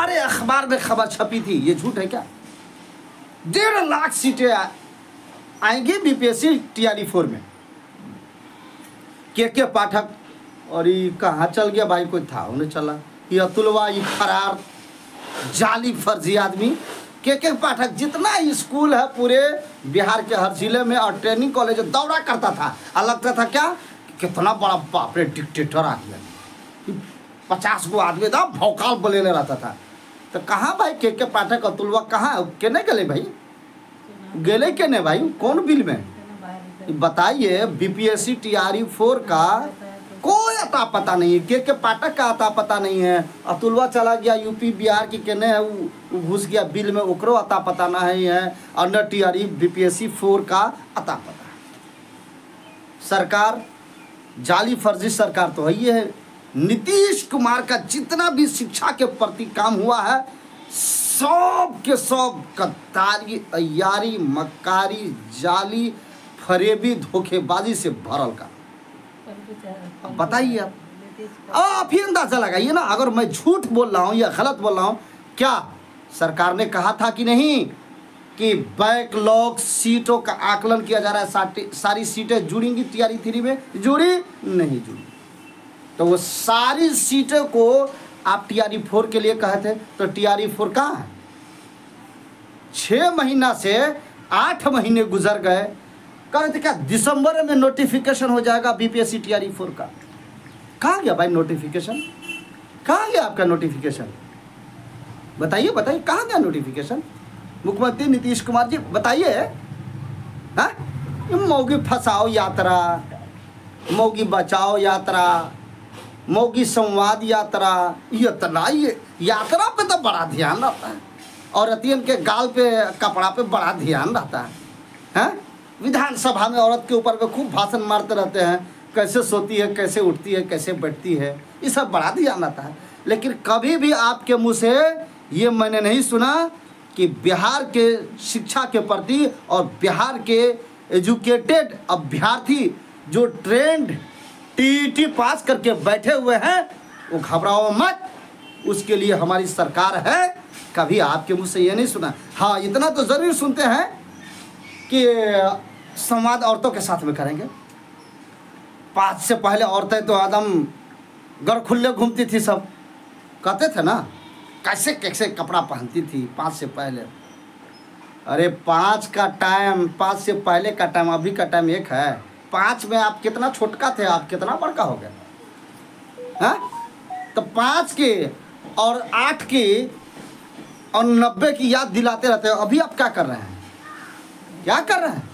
सारे अखबार में खबर छपी थी, ये झूठ है क्या? 1.5 लाख सीटें आएंगी बीपीएससी टीआरई 4 में। के पाठक और ये कहाँ चल गया भाई, कोई था उन्हें चला, ये अतुलवा, ये फरार जाली फर्जी आदमी। के पाठक जितना स्कूल है पूरे बिहार के हर जिले में और ट्रेनिंग कॉलेज दौरा करता था, और लगता था क्या कितना बड़ा बाप रे डिक्टेटर आ गया, 50 गो आदमी था भौकाल बोले रहता था। तो कहाँ भाई के पाठक अतुलवा कहाँ केने गले भाई, गेले केने भाई, कौन बिल में बताइए? बीपीएससी टीआरई 4 का कोई अता पता नहीं है, के पाठक का अता पता नहीं है। अतुलवा चला गया यूपी बिहार की केने है, वो घुस गया बिल में, ओकरो अता पता नहीं है। अंडर टीआरई बीपीएससी 4 का अता पता है। सरकार जाली फर्जी सरकार तो है। नीतीश कुमार का जितना भी शिक्षा के प्रति काम हुआ है सब के सब गद्दारी, तैयारी, मक्कारी, जाली, फरेबी, धोखेबाजी से भरल का। अब बताइए आप ही अंदाजा लगाइए ना, अगर मैं झूठ बोल रहा हूँ या गलत बोल रहा हूँ, क्या सरकार ने कहा था कि नहीं कि बैकलॉग सीटों का आकलन किया जा रहा है, सारी सीटें जुड़ेंगी टीआरई 3 में? जुड़ी नहीं जुड़ी? तो वो सारी सीटों को आप टीआरई 4 के लिए कहे थे, तो टीआरई 4 कहाँ है? 6 महीना से 8 महीने गुजर गए, कह रहे थे क्या दिसंबर में नोटिफिकेशन हो जाएगा बीपीएससी टीआरई 4 का। कहाँ गया भाई नोटिफिकेशन? कहाँ गया आपका नोटिफिकेशन? बताइए बताइए, कहाँ गया नोटिफिकेशन? मुख्यमंत्री नीतीश कुमार जी बताइए। हाँ, मौगी फंसाओ यात्रा, मौगी बचाओ यात्रा, मौगी संवाद यात्रा, ये यात्रा पे तो बड़ा ध्यान रहता है, औरतियन के गाल पे कपड़ा पे बड़ा ध्यान रहता है। हाँ, विधानसभा में औरत के ऊपर में खूब भाषण मारते रहते हैं, कैसे सोती है, कैसे उठती है, कैसे बैठती है, ये सब बड़ा ध्यान रहता है। लेकिन कभी भी आपके मुंह से ये मैंने नहीं सुना कि बिहार के शिक्षा के प्रति और बिहार के एजुकेटेड अभ्यर्थी जो ट्रेंड टीईटी पास करके बैठे हुए हैं वो घबराओ मत, उसके लिए हमारी सरकार है। कभी आपके मुंह से ये नहीं सुना। हाँ, इतना तो ज़रूर सुनते हैं कि संवाद औरतों के साथ में करेंगे। 5 से पहले औरतें तो आदम घर खुले घूमती थी, सब कहते थे ना, कैसे कैसे कपड़ा पहनती थी 5 से पहले। अरे 5 का टाइम, 5 से पहले का टाइम, अभी का टाइम एक है। 5 में आप कितना छोटका थे, आप कितना बड़का हो गए? हाँ, तो 5 के और 8 की और 90 की याद दिलाते रहते हो। अभी आप क्या कर रहे हैं? क्या कर रहे हैं?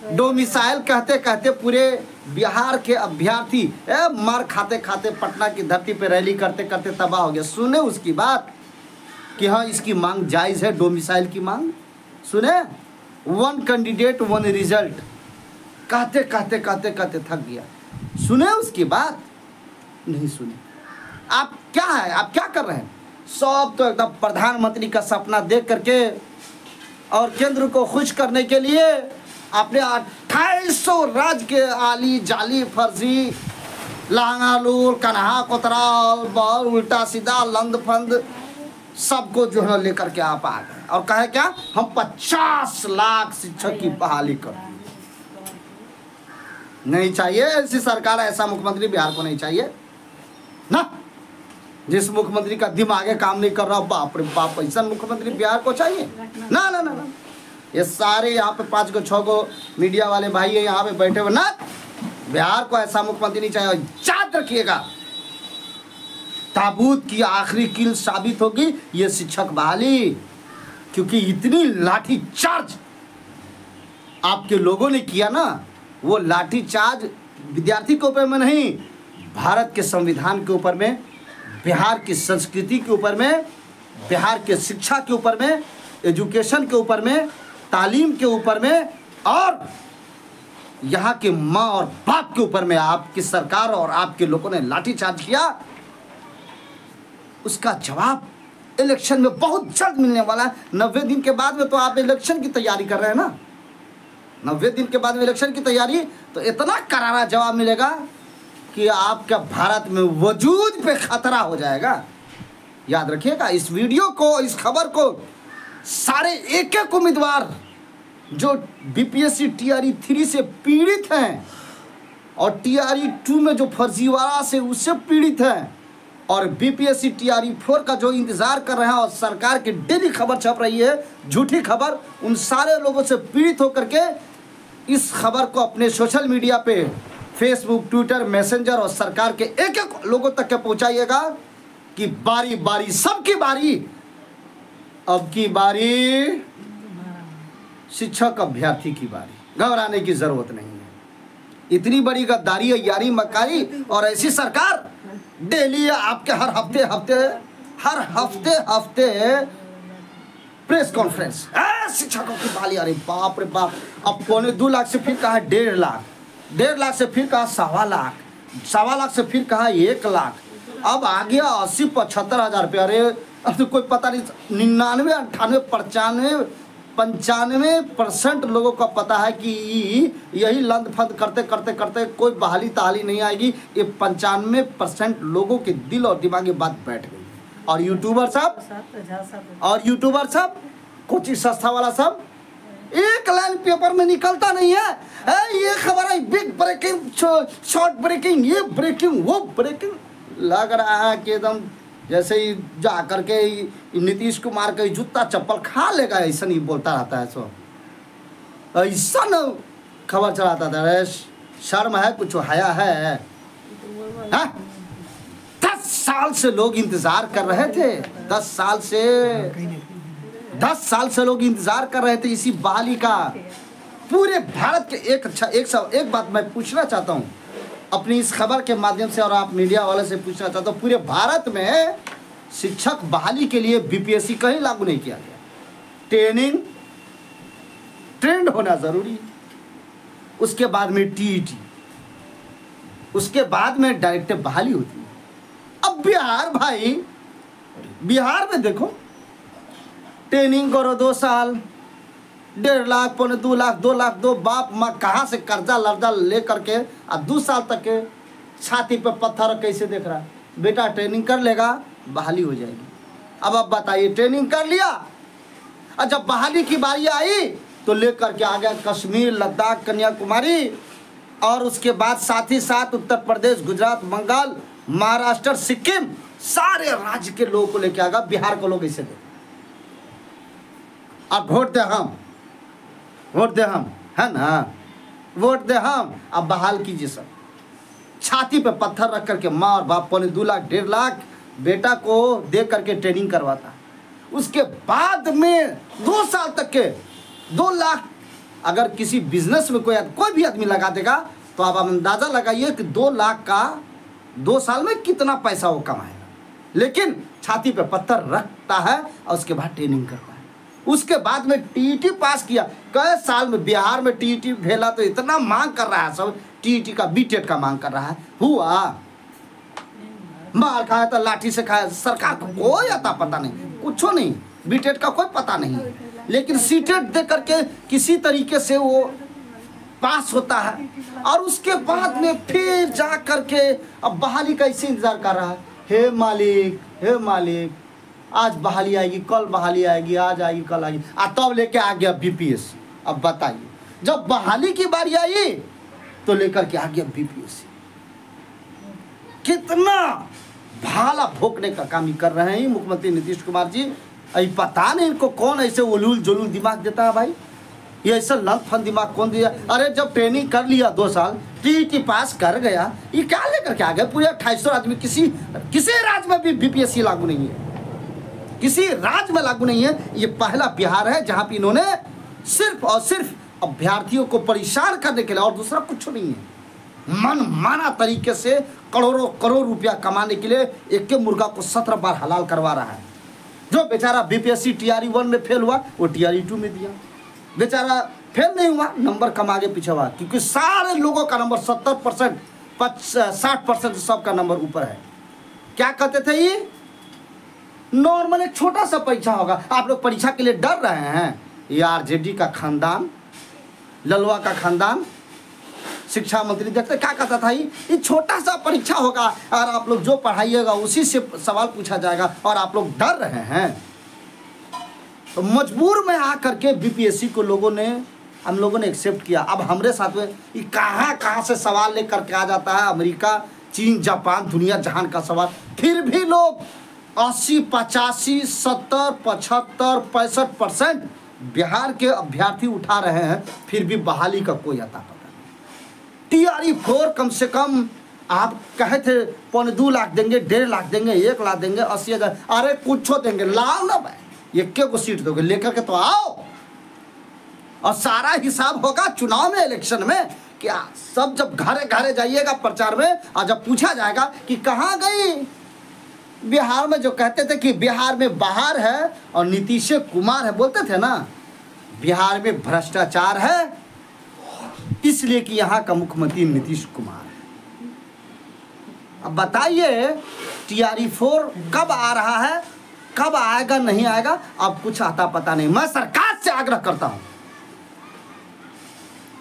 डोमिसाइल कहते कहते पूरे बिहार के अभ्यर्थी मार खाते खाते पटना की धरती पे रैली करते करते तबाह हो गया। सुने उसकी बात कि हाँ इसकी मांग जायज़ है, डोमिसाइल की मांग सुने। 1 कैंडिडेट 1 रिजल्ट कहते कहते कहते कहते थक गया। सुने उसकी बात? नहीं सुने। आप क्या है, आप क्या कर रहे हैं? सब तो एकदम प्रधानमंत्री का सपना देख करके और केंद्र को खुश करने के लिए अपने 2800 राज्य के आली जाली फर्जी लांगालूर कन्हा कोतराल बल उल्टा सीधा लंद फंद सबको जो है लेकर के आप आ गए और कहे क्या हम 50 लाख शिक्षक की बहाली कर। नहीं चाहिए ऐसी सरकार, ऐसा मुख्यमंत्री बिहार को नहीं चाहिए ना। जिस मुख्यमंत्री का दिमाग काम नहीं कर रहा, बाप रे बाप, ऐसा मुख्यमंत्री बिहार को चाहिए ना ना ना ना। ये सारे यहाँ पे 5 को 6 को मीडिया वाले भाई है यहाँ पे बैठे हुए ना, बिहार को ऐसा मुख्यमंत्री नहीं चाहिए। याद रखिएगा, ताबूत की आखिरी कील साबित होगी ये शिक्षक बहाली, क्योंकि इतनी लाठी चार्ज आपके लोगों ने किया ना, वो लाठी चार्ज विद्यार्थी के ऊपर में नहीं, भारत के संविधान के ऊपर में, बिहार की संस्कृति के ऊपर में, बिहार के शिक्षा के ऊपर में, एजुकेशन के ऊपर में, तालीम के ऊपर में और यहाँ के माँ और बाप के ऊपर में आपकी सरकार और आपके लोगों ने लाठीचार्ज किया। उसका जवाब इलेक्शन में बहुत जल्द मिलने वाला है। 90 दिन के बाद में तो आप इलेक्शन की तैयारी कर रहे हैं ना, 90 दिन के बाद में इलेक्शन की तैयारी, तो इतना करारा जवाब मिलेगा कि आपका भारत में वजूद पे खतरा हो जाएगा। याद रखिएगा इस वीडियो को, इस खबर को सारे एक एक उम्मीदवार जो बीपीएससी टीआरई 3 से पीड़ित हैं और टीआरई 2 में जो फर्जीवाड़ा से उससे पीड़ित हैं और बीपीएससी टीआरई 4 का जो इंतजार कर रहे हैं और सरकार की डेली खबर छप रही है झूठी खबर, उन सारे लोगों से पीड़ित होकर के इस खबर को अपने सोशल मीडिया पे फेसबुक, ट्विटर, मैसेंजर और सरकार के एक एक लोगों तक के पहुंचाइएगा कि बारी बारी सबकी बारी, अब की बारी शिक्षक अभ्यर्थी की बारी। घबराने की जरूरत नहीं है। इतनी बड़ी गद्दारी, यारी, मकारी और ऐसी सरकार डेली आपके हर हफ्ते प्रेस कॉन्फ्रेंस, शिक्षकों की बाली। अरे बाप रे बाप, अब 2.25 लाख से फिर कहा 1.5 लाख, 1.5 लाख से फिर कहा 1.25 लाख, 1.25 लाख से फिर कहा 1 लाख, अब आ गया 80-75 हज़ार रुपये। अरे अब तो कोई पता नहीं, 99, 98, 95% लोगों का पता है कि यही लंद फंद करते करते करते कोई बहाली ताली नहीं आएगी। ये 95% लोगों के दिल और दिमाग में बात बैठ गई। और यूट्यूबर सब कुछ सस्ता वाला सब एक लाइन पेपर में निकलता नहीं है। ये खबर है, बिग ब्रेकिंग, शॉर्ट ब्रेकिंग, ये ब्रेकिंग, वो ब्रेकिंग, लग रहा है कि एकदम जैसे ही जा करके नीतीश कुमार का जूता चप्पल खा लेगा, ऐसा नहीं बोलता रहता है। सो ऐसा न खबर चलाता था। शर्म है, कुछ हया है? 10 साल से लोग इंतजार कर रहे थे, 10 साल से लोग इंतजार कर रहे थे इसी बहाली का। पूरे भारत के एक बात मैं पूछना चाहता हूँ अपनी इस खबर के माध्यम से और आप मीडिया वाले से पूछना चाहता हूँ, पूरे भारत में शिक्षक बहाली के लिए बीपीएससी कहीं लागू नहीं किया गया। ट्रेंड होना जरूरी है, उसके बाद में टीईटी, उसके बाद में डायरेक्ट बहाली होती है। अब बिहार में देखो, ट्रेनिंग करो 2 साल, 1.5 लाख, 2 लाख, 2 लाख, दो बाप माँ कहाँ से कर्जा लर्जा ले करके अब 2 साल तक के छाती पे पत्थर कैसे देख रहा है। बेटा ट्रेनिंग कर लेगा, बहाली हो जाएगी। अब बताइए, ट्रेनिंग कर लिया और जब बहाली की बारी आई तो लेकर के आ गया कश्मीर, लद्दाख, कन्याकुमारी और उसके बाद साथ ही साथ उत्तर प्रदेश, गुजरात, बंगाल, महाराष्ट्र, सिक्किम, सारे राज्य के लोगों को लेके आ गया। बिहार को लोग इसे दे, अब वोट दे हम, है ना, वोट दे हम, अब बहाल कीजिए सब। छाती पे पत्थर रख करके माँ और बाप 2.25 लाख, 1.5 लाख बेटा को दे करके ट्रेनिंग करवाता। उसके बाद में 2 साल तक के 2 लाख अगर किसी बिजनेस में कोई भी आदमी लगा देगा तो आप अंदाजा लगाइए कि 2 लाख का 2 साल में कितना पैसा वो कमाएगा। लेकिन छाती पे पत्थर रखता है और उसके बाद ट्रेनिंग करता है। उसके बाद में टीईटी पास किया। कई साल में बिहार में टीईटी भेला तो इतना मांग कर रहा है, सब टीईटी का, बीटेट का मांग कर रहा है। हुआ, मार खाया तो लाठी से खाया। सरकार को कोई अता पता नहीं, कुछ नहीं, बीटेट का कोई पता नहीं, लेकिन सीटेट दे करके किसी तरीके से वो पास होता है। और उसके बाद में फिर जा करके अब बहाली का इसे इंतजार कर रहा है। हे मालिक, आज बहाली आएगी, कल बहाली आएगी, आज आएगी, कल आएगी, तब लेके आ गया बीपीएससी। अब बताइए, जब बहाली की बारी आई तो लेकर के आ गया बीपीएससी। कितना भाला भोंकने का काम ही कर रहे हैं मुख्यमंत्री नीतीश कुमार जी। अभी पता नहीं इनको कौन ऐसे उलूल जुलूल दिमाग देता है भाई, ये ऐसा लंग फन दिमाग कौन दिया। अरे जब ट्रेनिंग कर लिया 2 साल, टीईटी पास कर गया, ये क्या लेकर के आ गया। पूरे 2800 राज्य में किसी राज्य में भी बीपीएससी लागू नहीं है, किसी राज्य में लागू नहीं है। ये पहला बिहार है जहां पे इन्होंने सिर्फ और सिर्फ अभ्यर्थियों को परेशान करने के लिए, और दूसरा कुछ नहीं है, मन माना तरीके से करोड़ रुपया कमाने के लिए एक के मुर्गा को 17 बार हलाल करवा रहा है। जो बेचारा बीपीएससी टीआरई 1 में फेल हुआ वो टीआरई 2 में दिया, बेचारा फेल नहीं हुआ, नंबर कम आगे पीछे हुआ, क्योंकि सारे लोगों का नंबर 70%, 60% सबका नंबर ऊपर है। क्या कहते थे, ये नॉर्मल एक छोटा सा परीक्षा होगा, आप लोग परीक्षा के लिए डर रहे हैं। ये आरजेडी का खानदान, ललवा का खानदान, शिक्षा मंत्री देखते क्या कहता था, ये छोटा सा परीक्षा होगा और आप लोग जो पढ़ाइएगा उसी से सवाल पूछा जाएगा और आप लोग डर रहे हैं। तो मजबूर में आकर के बीपीएससी को हम लोगों ने एक्सेप्ट किया। अब हमारे साथ में ये कहाँ से सवाल लेकर के आ जाता है, अमेरिका, चीन, जापान, दुनिया जहान का सवाल, फिर भी लोग 80, 85, 70, 75, 65% बिहार के अभ्यर्थी उठा रहे हैं, फिर भी बहाली का कोई अता पता नहीं। TRE-4 कम से कम आप कहे थे 2.25 लाख देंगे, 1.5 लाख देंगे, 1 लाख देंगे, 80,000, अरे कुछ देंगे, लाओ ना भाई, एक को सीट दोगे, लेकर के तो आओ और सारा हिसाब होगा चुनाव में, इलेक्शन में। क्या सब जब घरे घरे जाइएगा प्रचार में और जब पूछा जाएगा कि कहाँ गई बिहार में, जो कहते थे कि बिहार में बाहर है और नीतीश कुमार है, बोलते थे ना बिहार में भ्रष्टाचार है इसलिए कि यहाँ का मुख्यमंत्री नीतीश कुमार है। अब बताइए TRE-4 कब आ रहा है, कब आएगा, नहीं आएगा, अब कुछ आता पता नहीं। मैं सरकार से आग्रह करता हूं,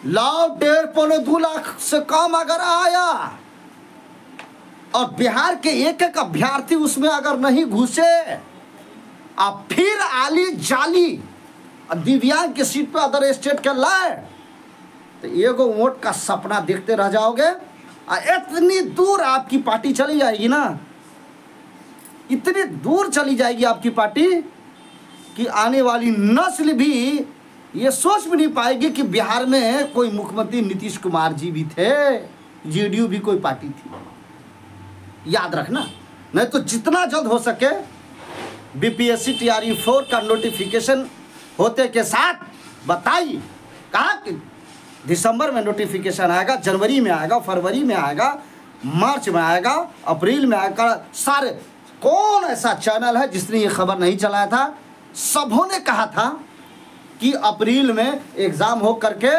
लाओ 1.5-2 लाख से कम अगर आया और बिहार के एक एक अभ्यर्थी उसमें अगर नहीं घुसे, अब फिर आली जाली दिव्यांग की सीट पे अदर स्टेट के लाए तो एगो वोट का सपना देखते रह जाओगे। और इतनी दूर आपकी पार्टी चली जाएगी ना, इतनी दूर चली जाएगी आपकी पार्टी कि आने वाली नस्ल भी ये सोच भी नहीं पाएगी कि बिहार में कोई मुख्यमंत्री नीतीश कुमार जी भी थे, JDU भी कोई पार्टी थी। याद रखना, नहीं तो जितना जल्द हो सके बीपीएससी TRE-4 का नोटिफिकेशन होते के साथ बताइए। कहा कि दिसंबर में नोटिफिकेशन आएगा, जनवरी में आएगा, फरवरी में आएगा, मार्च में आएगा, अप्रैल में आएगा। सारे कौन ऐसा चैनल है जिसने ये खबर नहीं चलाया था? सबों ने कहा था कि अप्रैल में एग्ज़ाम हो करके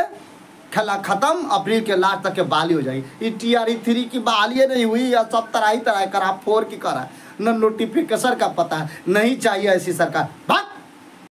खेला ख़त्म, अप्रैल के लास्ट तक के बहाली हो जाएगी। ये TRE-3 की बहाली नहीं हुई या सब तरह करा, 4 की करा, न नोटिफिकेशन का पता है। नहीं चाहिए ऐसी सरकार। बात